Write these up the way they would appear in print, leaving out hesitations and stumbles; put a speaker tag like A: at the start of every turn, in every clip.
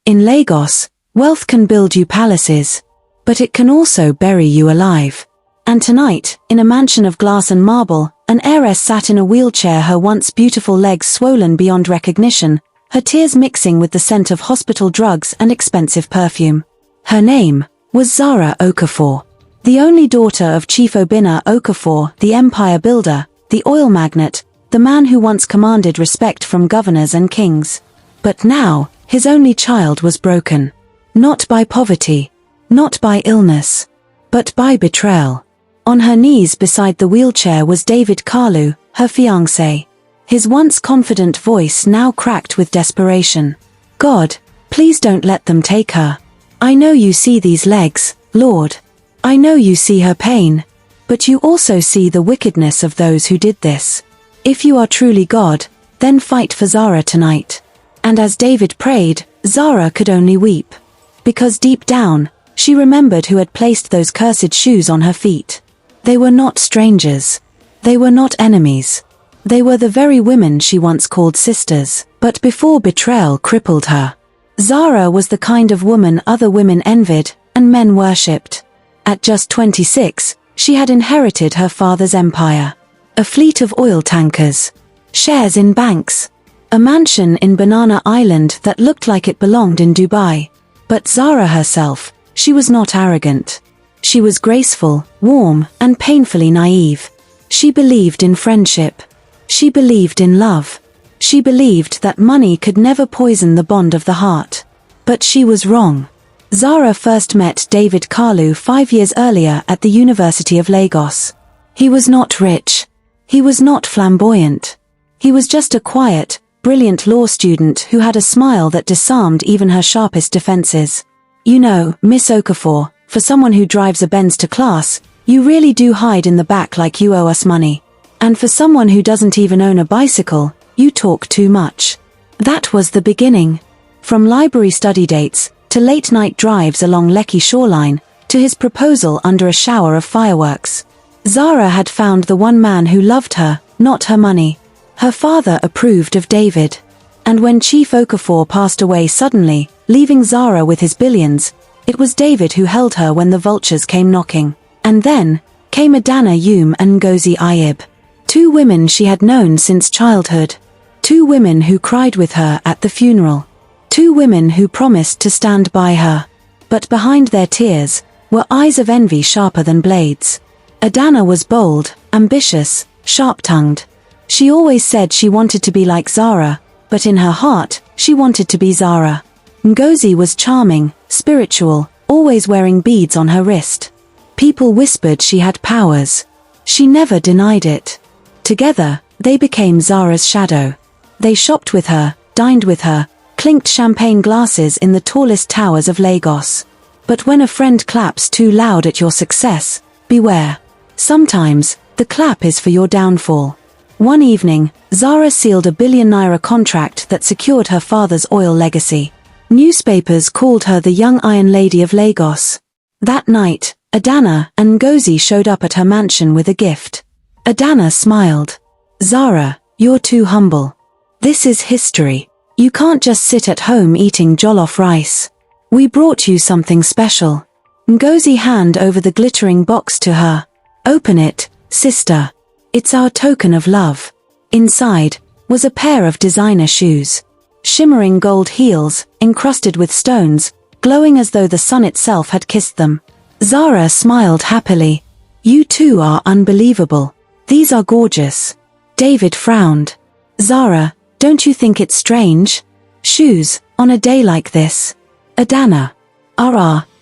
A: In Lagos, wealth can build you palaces, but it can also bury you alive. And tonight, in a mansion of glass and marble, an heiress sat in a wheelchair, her once beautiful legs swollen beyond recognition, her tears mixing with the scent of hospital drugs and expensive perfume. Her name was Zara Okafor, the only daughter of Chief Obinna Okafor, the empire builder, the oil magnate, the man who once commanded respect from governors and kings. But now, his only child was broken. Not by poverty, not by illness, but by betrayal. On her knees beside the wheelchair was David Kalu, her fiancé. His once confident voice now cracked with desperation. God, please don't let them take her. I know you see these legs, Lord. I know you see her pain. But you also see the wickedness of those who did this. If you are truly God, then fight for Zara tonight. And as David prayed, Zara could only weep. Because deep down, she remembered who had placed those cursed shoes on her feet. They were not strangers. They were not enemies. They were the very women she once called sisters. But before betrayal crippled her, Zara was the kind of woman other women envied and men worshipped. At just 26, she had inherited her father's empire. A fleet of oil tankers, shares in banks, a mansion in Banana Island that looked like it belonged in Dubai. But Zara herself, she was not arrogant. She was graceful, warm, and painfully naive. She believed in friendship. She believed in love. She believed that money could never poison the bond of the heart. But she was wrong. Zara first met David Kalu 5 years earlier at the University of Lagos. He was not rich. He was not flamboyant. He was just a quiet, brilliant law student who had a smile that disarmed even her sharpest defenses. You know, Miss Okafor, for someone who drives a Benz to class, you really do hide in the back like you owe us money. And for someone who doesn't even own a bicycle, you talk too much. That was the beginning. From library study dates, to late-night drives along Lekki shoreline, to his proposal under a shower of fireworks. Zara had found the one man who loved her, not her money. Her father approved of David. And when Chief Okafor passed away suddenly, leaving Zara with his billions, it was David who held her when the vultures came knocking. And then came Adana Yume and Ngozi Ayib. 2 women she had known since childhood. 2 women who cried with her at the funeral. 2 women who promised to stand by her. But behind their tears were eyes of envy sharper than blades. Adana was bold, ambitious, sharp-tongued. She always said she wanted to be like Zara, but in her heart, she wanted to be Zara. Ngozi was charming, spiritual, always wearing beads on her wrist. People whispered she had powers. She never denied it. Together, they became Zara's shadow. They shopped with her, dined with her, clinked champagne glasses in the tallest towers of Lagos. But when a friend claps too loud at your success, beware. Sometimes, the clap is for your downfall. One evening, Zara sealed a billion-naira contract that secured her father's oil legacy. Newspapers called her the young Iron Lady of Lagos. That night, Adana and Ngozi showed up at her mansion with a gift. Adana smiled. Zara, you're too humble. This is history. You can't just sit at home eating jollof rice. We brought you something special. Ngozi handed over the glittering box to her. Open it, sister. It's our token of love. Inside was a pair of designer shoes. Shimmering gold heels, encrusted with stones, glowing as though the sun itself had kissed them. Zara smiled happily. You two are unbelievable. These are gorgeous. David frowned. Zara, don't you think it's strange? Shoes, on a day like this. Adana.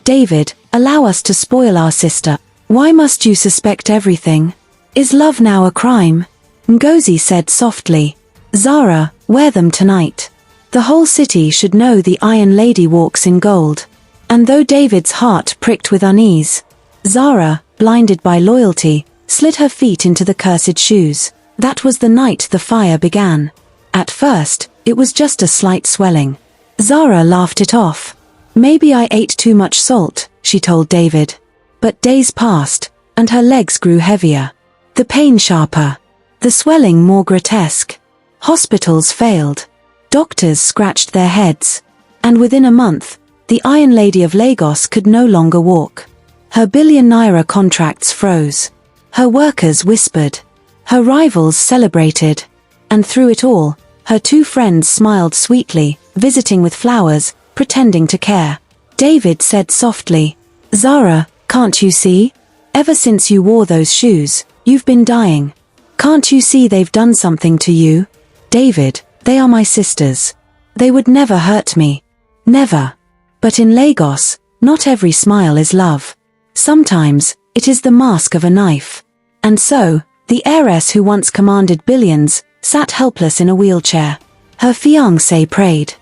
A: David, allow us to spoil our sister. Why must you suspect everything? Is love now a crime? Ngozi said softly. Zara, wear them tonight. The whole city should know the Iron Lady walks in gold. And though David's heart pricked with unease, Zara, blinded by loyalty, slid her feet into the cursed shoes. That was the night the fire began. At first, it was just a slight swelling. Zara laughed it off. Maybe I ate too much salt, she told David. But days passed, and her legs grew heavier. The pain sharper. The swelling more grotesque. Hospitals failed. Doctors scratched their heads. And within a month, the Iron Lady of Lagos could no longer walk. Her billion naira contracts froze. Her workers whispered. Her rivals celebrated. And through it all, her two friends smiled sweetly, visiting with flowers, pretending to care. David said softly, "Zara, can't you see? Ever since you wore those shoes, you've been dying. Can't you see they've done something to you?" "David, they are my sisters. They would never hurt me. Never. But in Lagos, not every smile is love. Sometimes, it is the mask of a knife." And so, the heiress who once commanded billions, sat helpless in a wheelchair. Her fiancé prayed.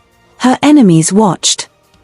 A: Her enemies watched.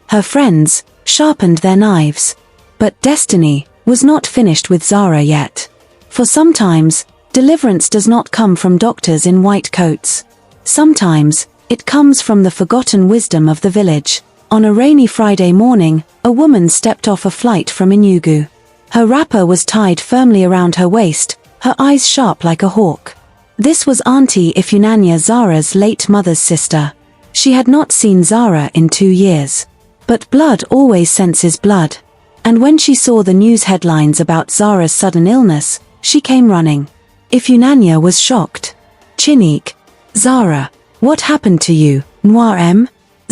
A: Her friends sharpened their knives. But destiny was not finished with Zara yet. For sometimes, deliverance does not come from doctors in white coats. Sometimes, it comes from the forgotten wisdom of the village. On a rainy Friday morning, a woman stepped off a flight from Enugu. Her wrapper was tied firmly around her waist, her eyes sharp like a hawk. This was Auntie Ifunanya, Zara's late mother's sister. She had not seen Zara in 2 years. But blood always senses blood. And when she saw the news headlines about Zara's sudden illness, she came running. Ifunanya was shocked. "Chinik. Zara, what happened to you, Noir M?"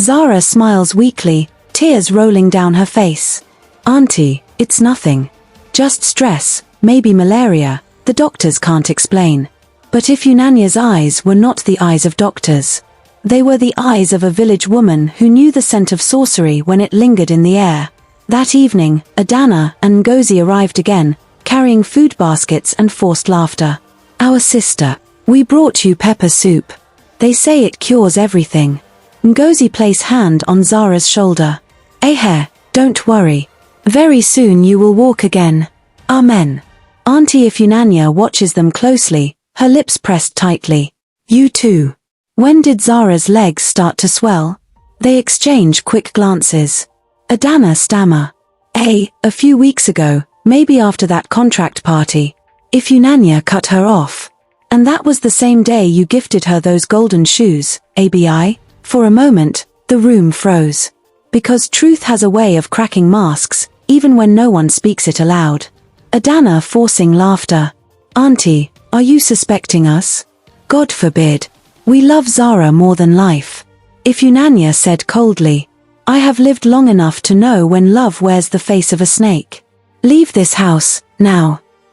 A: Zara smiles weakly, tears rolling down her face. "Auntie, it's nothing. Just stress, maybe malaria, the doctors can't explain." But Ifunanya's eyes were not the eyes of doctors. They were the eyes of a village woman who knew the scent of sorcery when it lingered in the air. That evening, Adana and Ngozi arrived again, carrying food baskets and forced laughter. "Our sister, we brought you pepper soup. They say it cures everything." Ngozi placed hand on Zara's shoulder. Don't worry. Very soon you will walk again. Amen." Auntie Ifunanya watches them closely, her lips pressed tightly. "You too." When did Zara's legs start to swell? They exchange quick glances. Adana stammer. A few weeks ago, maybe after that contract party. Ifunanya cut her off. "And that was the same day you gifted her those golden shoes, ABI?" For a moment, the room froze. Because truth has a way of cracking masks, even when no one speaks it aloud. Adana forcing laughter. "Auntie, are you suspecting us?" "God forbid. We love Zara more than life." Ifunanya said coldly. "I have lived long enough to know when love wears the face of a snake. Leave this house, now."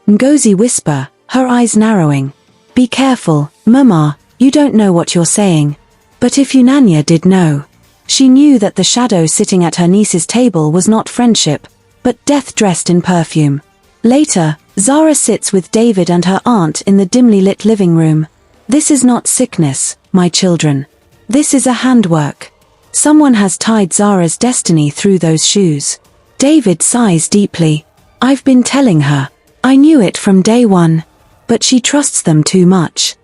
A: Ngozi whisper, her eyes narrowing. "Be careful, Mama, you don't know what you're saying." But Ifunanya did know. She knew that the shadow sitting at her niece's table was not friendship, but death dressed in perfume. Later, Zara sits with David and her aunt in the dimly lit living room. "This is not sickness, my children. This is a handwork. Someone has tied Zara's destiny through those shoes." David sighs deeply. "I've been telling her. I knew it from day one. But she trusts them too much."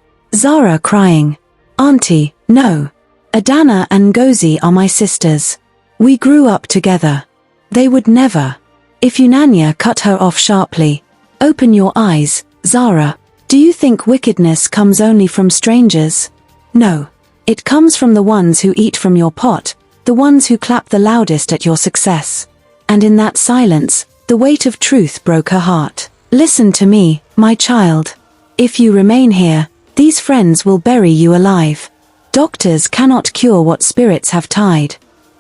A: Zara crying. "Auntie, no. Adana and Ngozi are my sisters. We grew up together. They would never." Ifunanya cut her off sharply. "Open your eyes, Zara. Do you think wickedness comes only from strangers? No. It comes from the ones who eat from your pot, the ones who clap the loudest at your success." And in that silence, the weight of truth broke her heart. "Listen to me, my child. If you remain here, these friends will bury you alive. Doctors cannot cure what spirits have tied.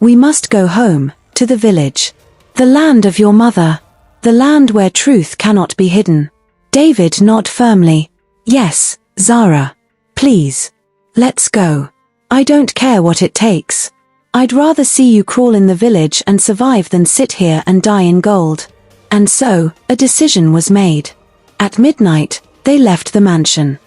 A: We must go home, to the village. The land of your mother. The land where truth cannot be hidden." David nodded firmly. "Yes, Zara. Please. Let's go. I don't care what it takes. I'd rather see you crawl in the village and survive than sit here and die in gold." And so, a decision was made. At midnight, they left the mansion.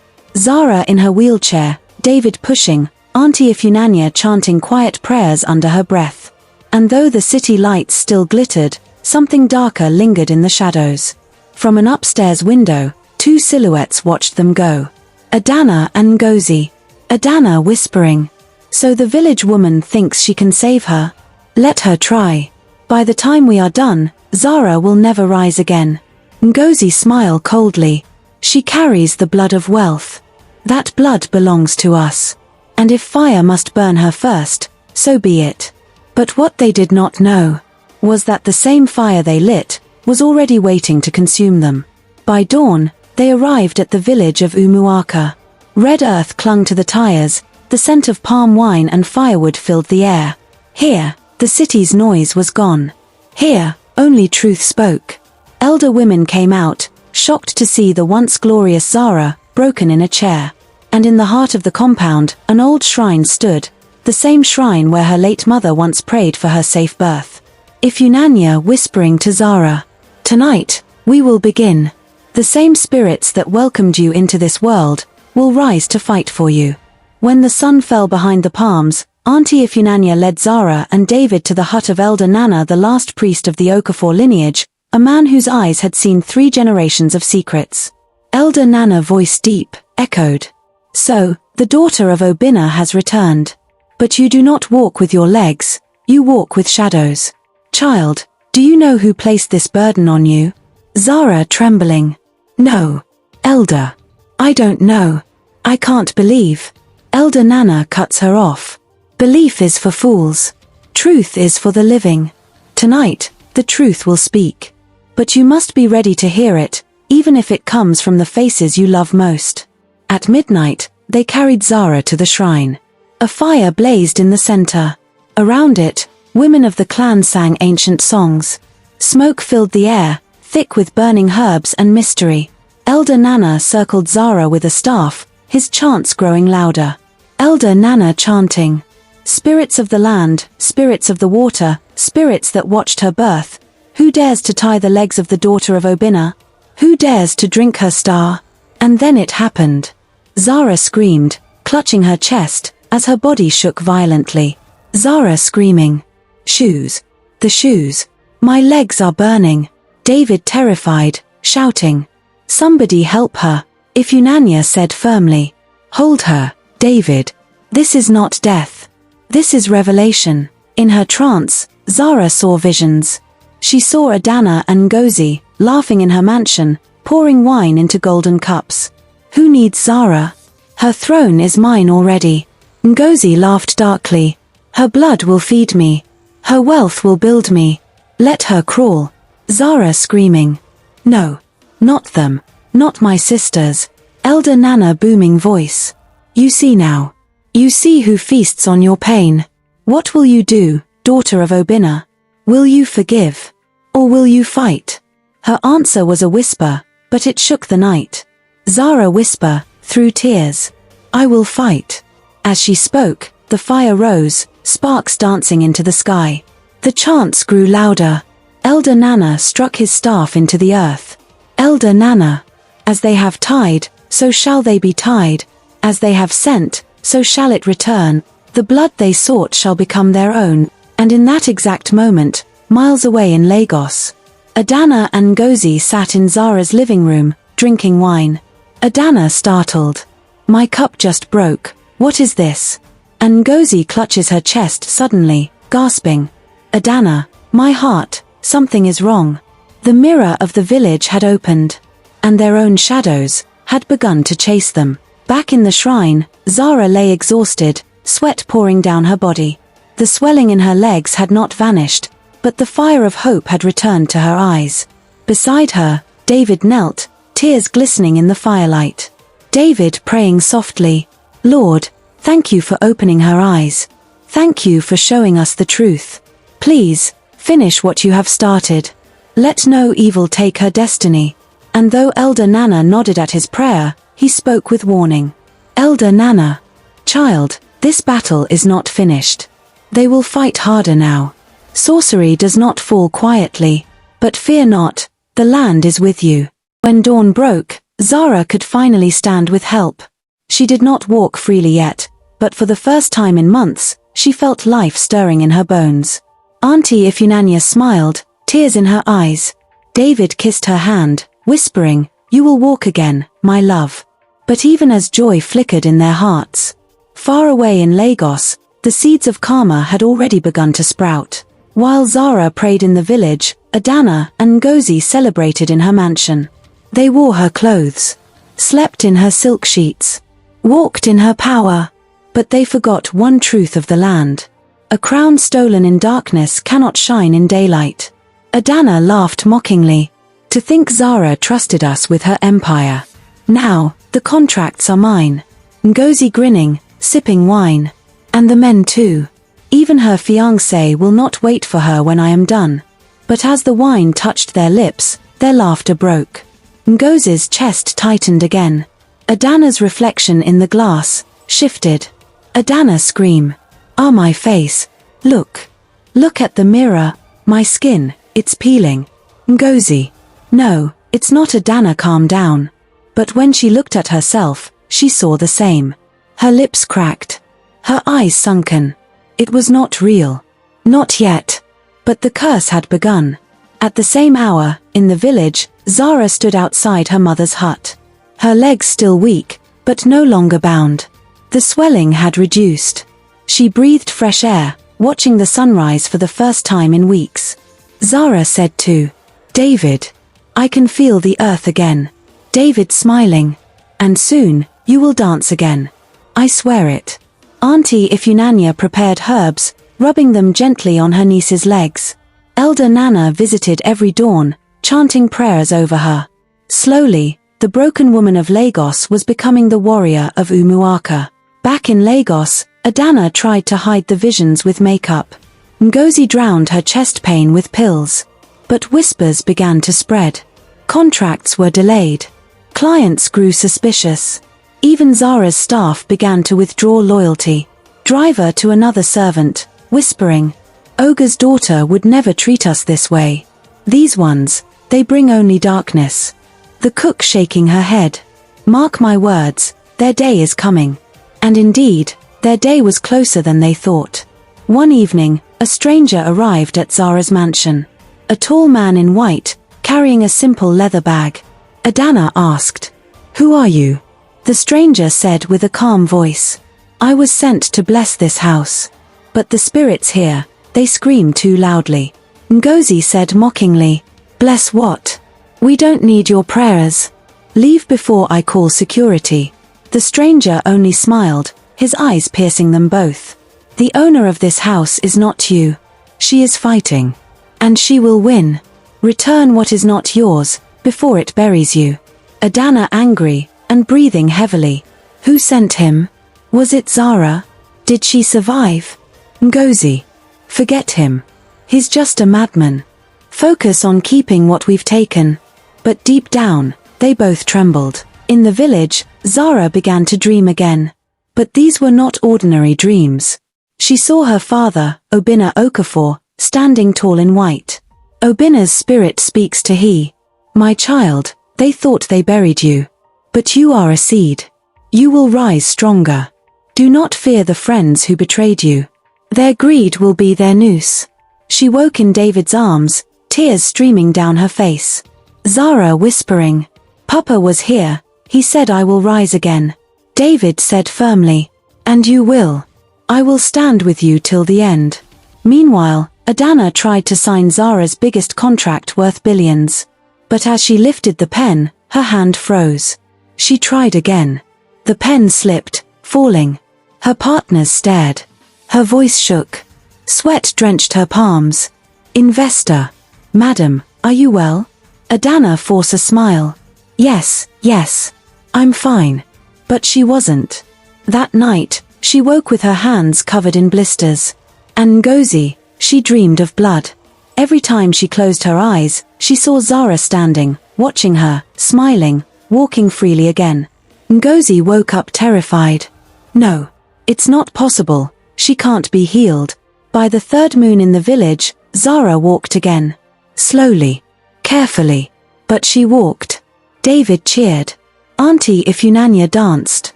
A: Zara in her wheelchair, David pushing, Auntie Ifunanya chanting quiet prayers under her breath. And though the city lights still glittered, something darker lingered in the shadows. From an upstairs window, 2 silhouettes watched them go. Adana and Ngozi. Adana whispering. "So the village woman thinks she can save her? Let her try. By the time we are done, Zara will never rise again." Ngozi smiled coldly. "She carries the blood of wealth. That blood belongs to us. And if fire must burn her first, so be it." But what they did not know was that the same fire they lit was already waiting to consume them. By dawn, they arrived at the village of Umuaka. Red earth clung to the tires, the scent of palm wine and firewood filled the air. Here, the city's noise was gone. Here, only truth spoke. Elder women came out, shocked to see the once glorious Zara, broken in a chair. And in the heart of the compound, an old shrine stood, the same shrine where her late mother once prayed for her safe birth. Ifunanya whispering to Zara, "Tonight, we will begin. The same spirits that welcomed you into this world will rise to fight for you." When the sun fell behind the palms, Auntie Ifunanya led Zara and David to the hut of Elder Nana, the last priest of the Okafor lineage, a man whose eyes had seen 3 generations of secrets. Elder Nana, voice deep, echoed, "So, the daughter of Obina has returned. But you do not walk with your legs, you walk with shadows. Child, do you know who placed this burden on you?" Zara, trembling, "No. Elder. I don't know. I can't believe." Elder Nana cuts her off. "Belief is for fools. Truth is for the living. Tonight, the truth will speak. But you must be ready to hear it, even if it comes from the faces you love most." At midnight, they carried Zara to the shrine. A fire blazed in the center. Around it, women of the clan sang ancient songs. Smoke filled the air, thick with burning herbs and mystery. Elder Nana circled Zara with a staff, his chants growing louder. Elder Nana chanting, "Spirits of the land, spirits of the water, spirits that watched her birth, who dares to tie the legs of the daughter of Obina? Who dares to drink her star?" And then it happened. Zara screamed, clutching her chest, as her body shook violently. Zara screaming, "Shoes! The shoes! My legs are burning!" David terrified, shouting, "Somebody help her!" Ifunanya said firmly, "Hold her, David. This is not death. This is revelation." In her trance, Zara saw visions. She saw Adana and Ngozi, laughing in her mansion, pouring wine into golden cups. "Who needs Zara? Her throne is mine already." Ngozi laughed darkly. "Her blood will feed me. Her wealth will build me. Let her crawl." Zara screaming, "No. Not them. Not my sisters." Elder Nana booming voice, "You see now. You see who feasts on your pain. What will you do, daughter of Obina? Will you forgive? Or will you fight?" Her answer was a whisper, but it shook the night. Zara whisper, through tears, "I will fight." As she spoke, the fire rose, sparks dancing into the sky. The chants grew louder. Elder Nana struck his staff into the earth. Elder Nana, as they have tied, so shall they be tied. As they have sent, so shall it return. The blood they sought shall become their own. And in that exact moment, miles away in Lagos, Adana and Ngozi sat in Zara's living room, drinking wine. Adana startled. "My cup just broke. What is this?" And Ngozi clutches her chest suddenly, gasping. "Adana, my heart, something is wrong." The mirror of the village had opened, and their own shadows had begun to chase them. Back in the shrine, Zara lay exhausted, sweat pouring down her body. The swelling in her legs had not vanished, but the fire of hope had returned to her eyes. Beside her, David knelt, tears glistening in the firelight. David praying softly, "Lord, thank you for opening her eyes. Thank you for showing us the truth. Please, finish what you have started. Let no evil take her destiny." And though Elder Nana nodded at his prayer, he spoke with warning. "Elder Nana, child, this battle is not finished. They will fight harder now. Sorcery does not fall quietly, but fear not, the land is with you." When dawn broke, Zara could finally stand with help. She did not walk freely yet, but for the first time in months, she felt life stirring in her bones. Auntie Ifunanya smiled, tears in her eyes. David kissed her hand, whispering, "You will walk again, my love." But even as joy flickered in their hearts, far away in Lagos, the seeds of karma had already begun to sprout. While Zara prayed in the village, Adana and Ngozi celebrated in her mansion. They wore her clothes, slept in her silk sheets, walked in her power, but they forgot one truth of the land. A crown stolen in darkness cannot shine in daylight. Adana laughed mockingly. To think Zara trusted us with her empire. Now, the contracts are mine. Ngozi grinning, sipping wine. And the men too. Even her fiancé will not wait for her when I am done. But as the wine touched their lips, their laughter broke. Ngozi's chest tightened again. Adana's reflection in the glass shifted. Adana scream. Ah, my face. Look. Look at the mirror. My skin, it's peeling. Ngozi. No, it's not. Adana, calm down. But when she looked at herself, she saw the same. Her lips cracked. Her eyes sunken. It was not real. Not yet. But the curse had begun. At the same hour, in the village, Zara stood outside her mother's hut. Her legs still weak, but no longer bound. The swelling had reduced. She breathed fresh air, watching the sunrise for the first time in weeks. Zara said to David, I can feel the earth again. David smiling. And soon, you will dance again. I swear it. Auntie Ifunanya prepared herbs, rubbing them gently on her niece's legs. Elder Nana visited every dawn, chanting prayers over her. Slowly, the broken woman of Lagos was becoming the warrior of Umuaka. Back in Lagos, Adana tried to hide the visions with makeup. Ngozi drowned her chest pain with pills. But whispers began to spread. Contracts were delayed. Clients grew suspicious. Even Zara's staff began to withdraw loyalty. Driver to another servant, whispering, Ogre's daughter would never treat us this way. These ones, they bring only darkness. The cook shaking her head. Mark my words, their day is coming. And indeed, their day was closer than they thought. One evening, a stranger arrived at Zara's mansion. A tall man in white, carrying a simple leather bag. Adana asked, Who are you? The stranger said with a calm voice, I was sent to bless this house. But the spirits here, they scream too loudly. Ngozi said mockingly, Bless what? We don't need your prayers. Leave before I call security. The stranger only smiled, his eyes piercing them both. The owner of this house is not you. She is fighting. And she will win. Return what is not yours, before it buries you. Adana angry, and breathing heavily. Who sent him? Was it Zara? Did she survive? Ngozi. Forget him. He's just a madman. Focus on keeping what we've taken. But deep down, they both trembled. In the village, Zara began to dream again. But these were not ordinary dreams. She saw her father, Obinna Okafor, standing tall in white. Obinna's spirit speaks to he. My child, they thought they buried you. But you are a seed. You will rise stronger. Do not fear the friends who betrayed you. Their greed will be their noose. She woke in David's arms, tears streaming down her face. Zara whispering, Papa was here, he said I will rise again. David said firmly, And you will. I will stand with you till the end. Meanwhile, Adana tried to sign Zara's biggest contract worth billions. But as she lifted the pen, her hand froze. She tried again. The pen slipped, falling. Her partners stared. Her voice shook. Sweat drenched her palms. Investor. Madam, are you well? Adana forced a smile. Yes, yes. I'm fine. But she wasn't. That night, she woke with her hands covered in blisters. And Ngozi, she dreamed of blood. Every time she closed her eyes, she saw Zara standing, watching her, smiling, walking freely again. Ngozi woke up terrified. No. It's not possible. She can't be healed. By the third moon in the village, Zara walked again. Slowly. Carefully. But she walked. David cheered. Auntie Ifunanya danced.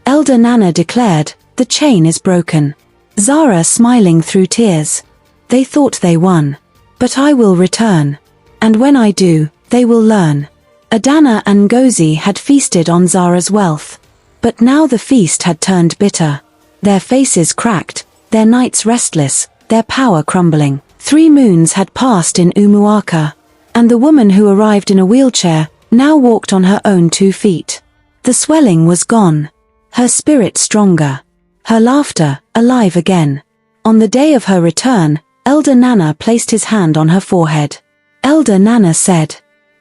A: Elder Nana declared, the chain is broken. Zara smiling through tears. They thought they won. But I will return. And when I do, they will learn. Adana and Ngozi had feasted on Zara's wealth. But now the feast had turned bitter. Their faces cracked, their nights restless, their power crumbling. 3 moons had passed in Umuaka. And the woman who arrived in a wheelchair, now walked on her own 2 feet. The swelling was gone. Her spirit stronger. Her laughter, alive again. On the day of her return, Elder Nana placed his hand on her forehead. Elder Nana said,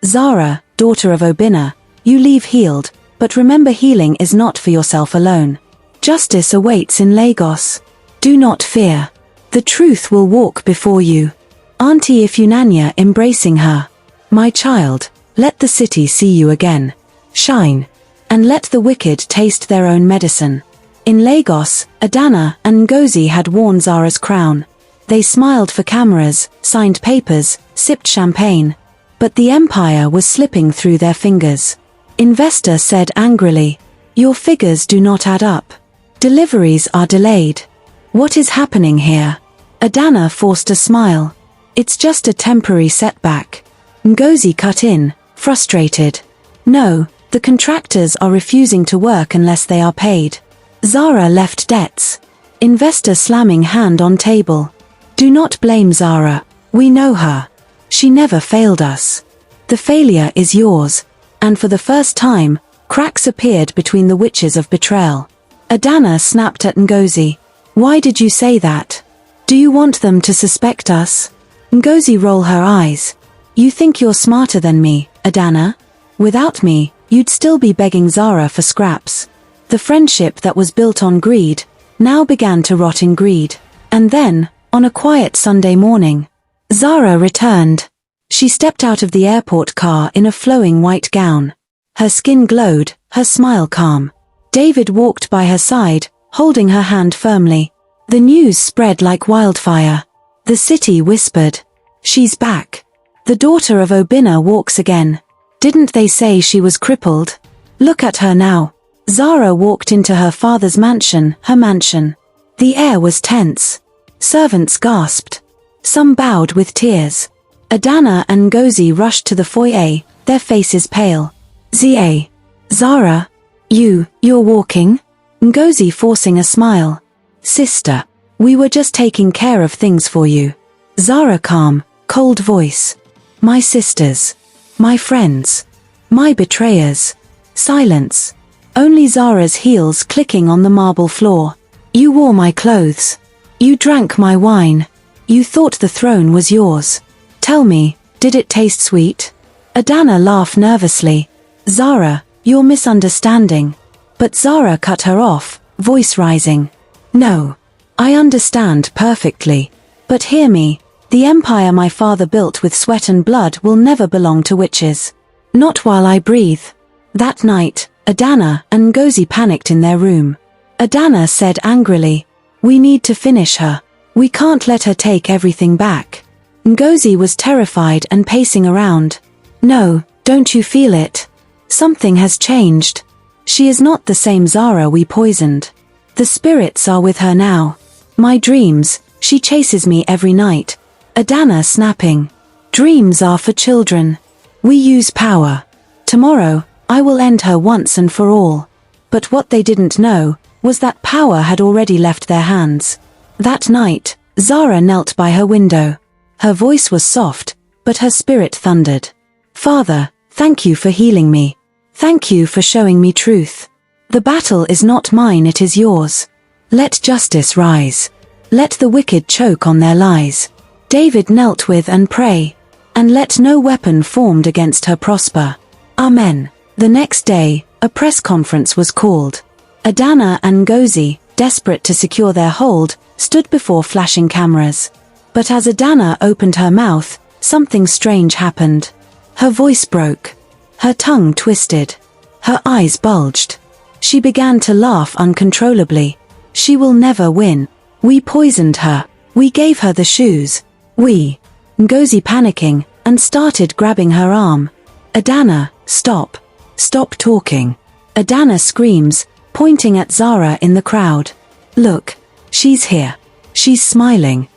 A: "Zara, daughter of Obina, you leave healed, but remember healing is not for yourself alone. Justice awaits in Lagos. Do not fear. The truth will walk before you." Auntie Ifunanya embracing her. "My child, let the city see you again. Shine. And let the wicked taste their own medicine." In Lagos, Adana and Ngozi had worn Zara's crown. They smiled for cameras, signed papers, sipped champagne. But the empire was slipping through their fingers. Investor said angrily, "Your figures do not add up. Deliveries are delayed. What is happening here?" Adana forced a smile. "It's just a temporary setback." Ngozi cut in, frustrated. "No, the contractors are refusing to work unless they are paid." Zara left debts. Investor slamming hand on table. "Do not blame Zara. We know her. She never failed us. The failure is yours." And for the first time, cracks appeared between the witches of betrayal. Adana snapped at Ngozi. "Why did you say that? Do you want them to suspect us?" Ngozi rolled her eyes. "You think you're smarter than me, Adana? Without me, you'd still be begging Zara for scraps." The friendship that was built on greed now began to rot in greed. And then, on a quiet Sunday morning, Zara returned. She stepped out of the airport car in a flowing white gown. Her skin glowed, her smile calm. David walked by her side, holding her hand firmly. The news spread like wildfire. The city whispered, "She's back. The daughter of Obina walks again. Didn't they say she was crippled? Look at her now." Zara walked into her father's mansion, her mansion. The air was tense. Servants gasped. Some bowed with tears. Adana and Ngozi rushed to the foyer, their faces pale. Zara? You're walking?" Ngozi forcing a smile. "Sister, we were just taking care of things for you." Zara calm, cold voice. "My sisters. My friends. My betrayers." Silence. Only Zara's heels clicking on the marble floor. "You wore my clothes. You drank my wine. You thought the throne was yours. Tell me, did it taste sweet?" Adana laughed nervously. "Zara, you're misunderstanding." But Zara cut her off, voice rising. "No. I understand perfectly. But hear me, the empire my father built with sweat and blood will never belong to witches. Not while I breathe." That night, Adana and Ngozi panicked in their room. Adana said angrily, "We need to finish her. We can't let her take everything back." Ngozi was terrified and pacing around. "No, don't you feel it? Something has changed. She is not the same Zara we poisoned. The spirits are with her now. My dreams, she chases me every night." Adana snapping. "Dreams are for children. We use power. Tomorrow, I will end her once and for all." But what they didn't know was that power had already left their hands. That night, Zara knelt by her window. Her voice was soft, but her spirit thundered. "Father, thank you for healing me. Thank you for showing me truth. The battle is not mine, it is yours. Let justice rise. Let the wicked choke on their lies." David knelt with and pray. "And let no weapon formed against her prosper. Amen." The next day, a press conference was called. Adana and Ngozi, desperate to secure their hold, stood before flashing cameras. But as Adana opened her mouth, something strange happened. Her voice broke. Her tongue twisted. Her eyes bulged. She began to laugh uncontrollably. "She will never win. We poisoned her. We gave her the shoes. We." Ngozi panicking, and started grabbing her arm. "Adana, stop. Stop talking." Adana screams, pointing at Zara in the crowd. "Look. She's here. She's smiling.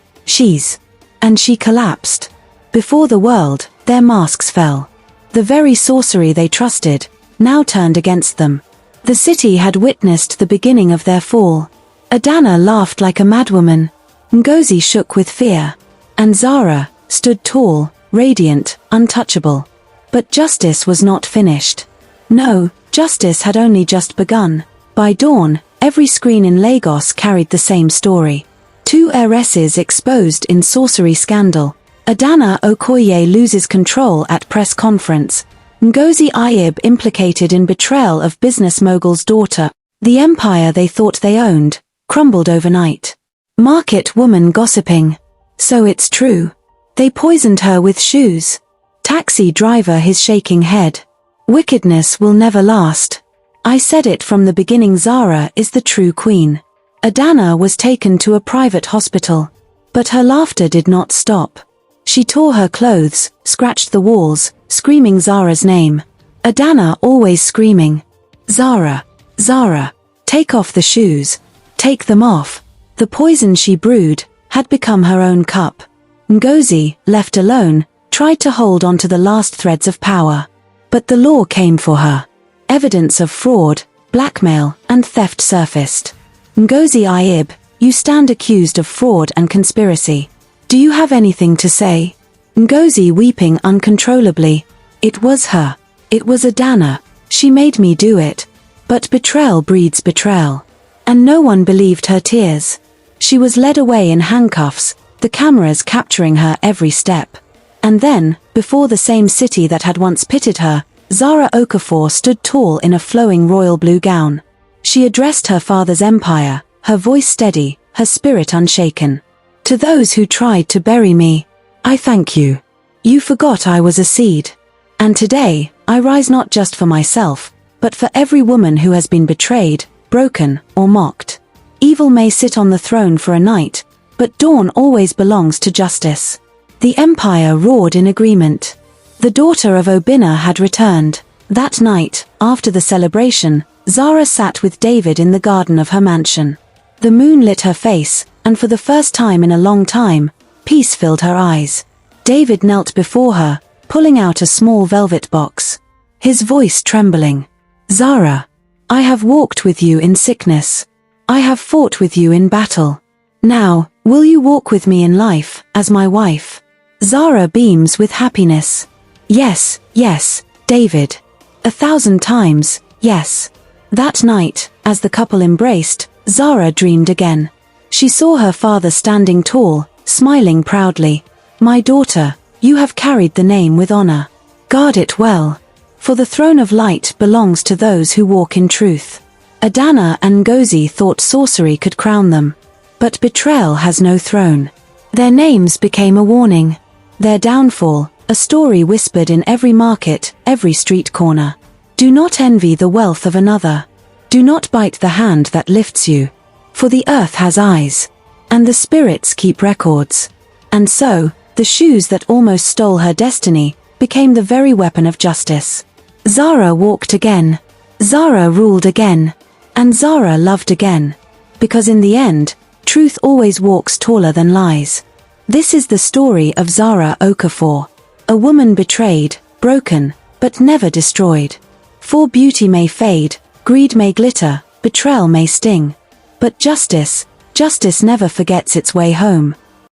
A: And she collapsed. Before the world, their masks fell. The very sorcery they trusted, now turned against them. The city had witnessed the beginning of their fall. Adana laughed like a madwoman. Ngozi shook with fear. And Zara stood tall, radiant, untouchable. But justice was not finished. No, justice had only just begun. By dawn, every screen in Lagos carried the same story. Two heiresses exposed in sorcery scandal. Adana Okoye loses control at press conference. Ngozi Ayib implicated in betrayal of business mogul's daughter. The empire they thought they owned crumbled overnight. Market woman gossiping. So it's true. They poisoned her with shoes. Taxi driver his shaking head. Wickedness will never last. I said it from the beginning, Zara is the true queen. Adana was taken to a private hospital. But her laughter did not stop. She tore her clothes, scratched the walls, screaming Zara's name. Adana always screaming. Zara, Zara, take off the shoes. Take them off. The poison she brewed had become her own cup. Ngozi, left alone, tried to hold on to the last threads of power. But the law came for her. Evidence of fraud, blackmail, and theft surfaced. Ngozi Ayib, you stand accused of fraud and conspiracy. Do you have anything to say? Ngozi weeping uncontrollably. It was her. It was Adana. She made me do it. But betrayal breeds betrayal. And no one believed her tears. She was led away in handcuffs, the cameras capturing her every step. And then, before the same city that had once pitied her, Zara Okafor stood tall in a flowing royal blue gown. She addressed her father's empire, her voice steady, her spirit unshaken. To those who tried to bury me, I thank you. You forgot I was a seed. And today, I rise not just for myself, but for every woman who has been betrayed, broken, or mocked. Evil may sit on the throne for a night, but dawn always belongs to justice. The empire roared in agreement. The daughter of Obinna had returned. That night, after the celebration, Zara sat with David in the garden of her mansion. The moon lit her face, and for the first time in a long time, peace filled her eyes. David knelt before her, pulling out a small velvet box. His voice trembling. Zara, I have walked with you in sickness. I have fought with you in battle. Now, will you walk with me in life, as my wife? Zara beams with happiness. Yes, yes, David. 1,000 times, yes. That night, as the couple embraced, Zara dreamed again. She saw her father standing tall, smiling proudly. My daughter, you have carried the name with honor. Guard it well. For the throne of light belongs to those who walk in truth. Adana and Ngozi thought sorcery could crown them. But betrayal has no throne. Their names became a warning. Their downfall, a story whispered in every market, every street corner. Do not envy the wealth of another. Do not bite the hand that lifts you. For the earth has eyes. And the spirits keep records. And so, the shoes that almost stole her destiny became the very weapon of justice. Zara walked again. Zara ruled again. And Zara loved again. Because in the end, truth always walks taller than lies. This is the story of Zara Okafor. A woman betrayed, broken, but never destroyed. For beauty may fade, greed may glitter, betrayal may sting. But justice never forgets its way home.